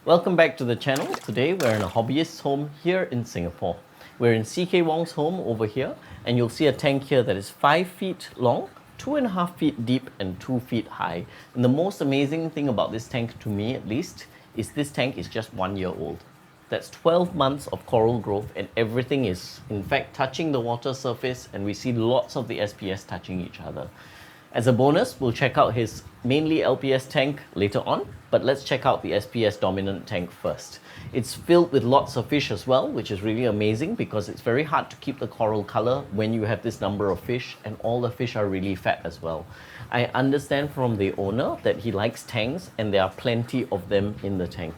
Welcome back to the channel. Today we're in a hobbyist's home here in Singapore. We're in CK Wong's home over here, and you'll see a tank here that is 5 feet long, 2.5 feet deep and 2 feet high. And the most amazing thing about this tank, to me at least, is this tank is just 1 year old. That's 12 months of coral growth, and everything is in fact touching the water surface, and we see lots of the SPS touching each other. As a bonus, we'll check out his mainly LPS tank later on, but let's check out the SPS dominant tank first. It's filled with lots of fish as well, which is really amazing because it's very hard to keep the coral color when you have this number of fish, and all the fish are really fat as well. I understand from the owner that he likes tanks, and there are plenty of them in the tank.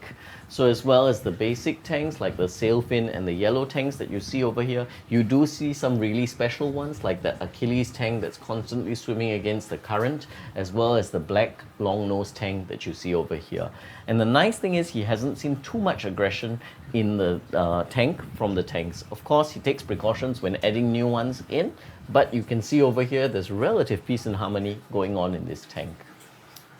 So as well as the basic tanks like the sailfin and the yellow tanks that you see over here, you do see some really special ones like the Achilles tank that's constantly swimming against the current, as well as the black long-nosed tank that you see over here. And the nice thing is he hasn't seen too much aggression in the tank from the tanks. Of course, he takes precautions when adding new ones in, but you can see over here there's relative peace and harmony going on in this tank.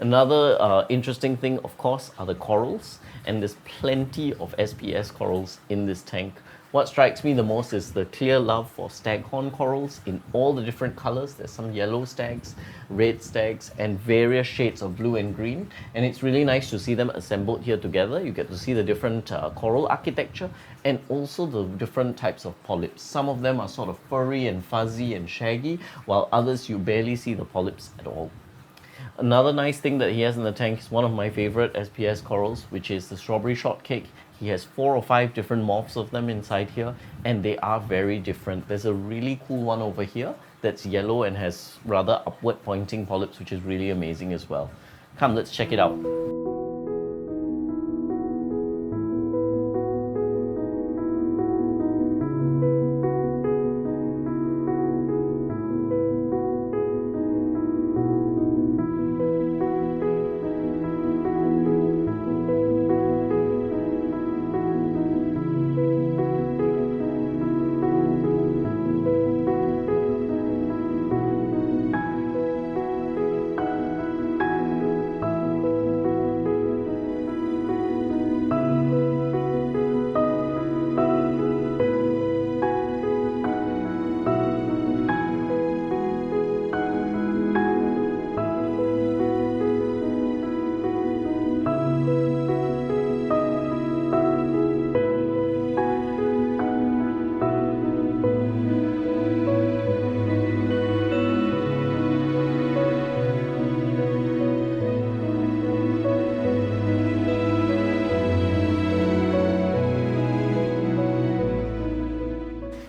Another interesting thing, of course, are the corals, and there's plenty of SPS corals in this tank. What strikes me the most is the clear love for staghorn corals in all the different colors. There's some yellow stags, red stags, and various shades of blue and green. And it's really nice to see them assembled here together. You get to see the different coral architecture and also the different types of polyps. Some of them are sort of furry and fuzzy and shaggy, while others you barely see the polyps at all. Another nice thing that he has in the tank is one of my favorite SPS corals, which is the strawberry shortcake. He has 4 or 5 different morphs of them inside here, and they are very different. There's a really cool one over here that's yellow and has rather upward pointing polyps, which is really amazing as well. Come, let's check it out.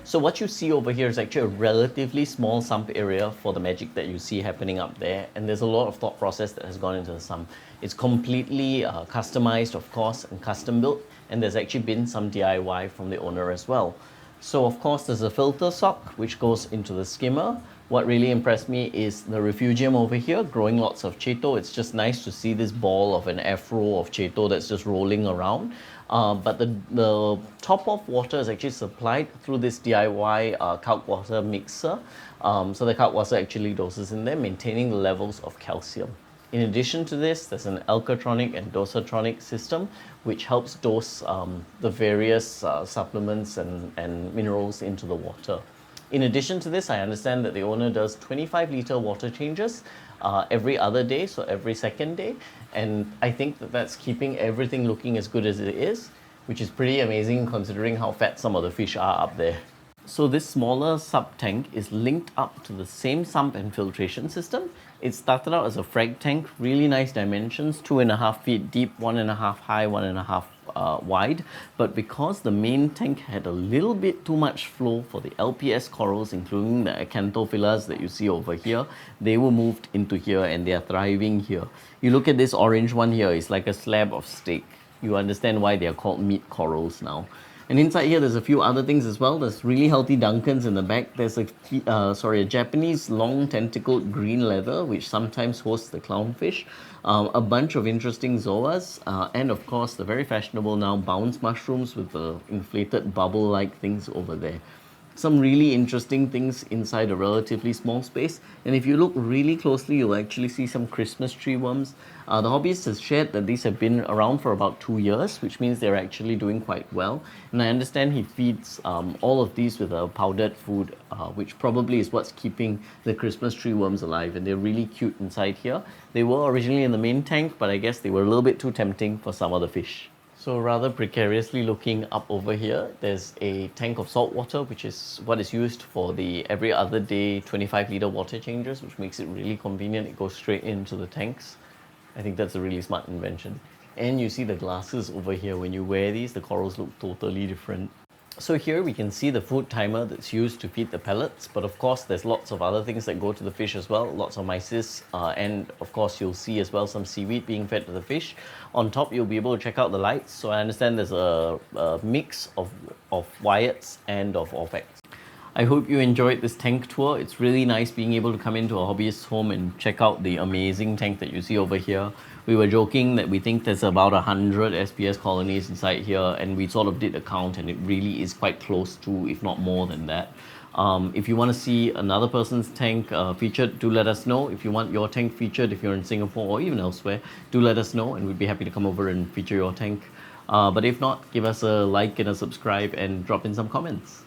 So what you see over here is actually a relatively small sump area for the magic that you see happening up there, and there's a lot of thought process that has gone into the sump. It's completely customized, of course, and custom built, and there's actually been some DIY from the owner as well. So of course there's a filter sock which goes into the skimmer. What really impressed me is the refugium over here growing lots of chaeto. It's just nice to see this ball of an afro of chaeto that's just rolling around. But the top of water is actually supplied through this DIY calc water mixer. So the calc water actually doses in there, maintaining the levels of calcium. In addition to this, there's an alkatronic and dosatronic system which helps dose the various supplements and minerals into the water. In addition to this, I understand that the owner does 25-liter water changes every other day, so every second day. And I think that that's keeping everything looking as good as it is, which is pretty amazing considering how fat some of the fish are up there. So this smaller sub tank is linked up to the same sump and filtration system. It started out as a frag tank, really nice dimensions, 2.5 feet deep, 1.5 high, 1.5 wide. But because the main tank had a little bit too much flow for the LPS corals, including the acanthophilas that you see over here, they were moved into here and they are thriving here. You look at this orange one here, it's like a slab of steak. You understand why they are called meat corals now. And inside here, there's a few other things as well. There's really healthy Duncans in the back. There's a Japanese long tentacled green leather, which sometimes hosts the clownfish. A bunch of interesting zoas, and of course, the very fashionable now bounce mushrooms with the inflated bubble-like things over there. some really interesting things inside a relatively small space. And if you look really closely, you'll actually see some Christmas tree worms. The hobbyist has shared that these have been around for about 2 years, which means they're actually doing quite well. And I understand he feeds all of these with a powdered food, which probably is what's keeping the Christmas tree worms alive. And they're really cute inside here. They were originally in the main tank, but I guess they were a little bit too tempting for some other fish. So rather precariously looking up over here, there's a tank of salt water, which is what is used for the every other day 25-litre water changes, which makes it really convenient. It goes straight into the tanks. I think that's a really smart invention. And you see the glasses over here. When you wear these, the corals look totally different. So here we can see the food timer that's used to feed the pellets, but of course there's lots of other things that go to the fish as well, lots of mysis, and of course you'll see as well some seaweed being fed to the fish. On top you'll be able to check out the lights, so I understand there's a mix of Wyatts and of Orphex. I hope you enjoyed this tank tour. It's really nice being able to come into a hobbyist's home and check out the amazing tank that you see over here. We were joking that we think there's about 100 SPS colonies inside here, and we sort of did a count, and it really is quite close to, if not more than that. If you want to see another person's tank featured, do let us know. If you want your tank featured, if you're in Singapore or even elsewhere, do let us know, and we'd be happy to come over and feature your tank. But if not, give us a like and a subscribe and drop in some comments.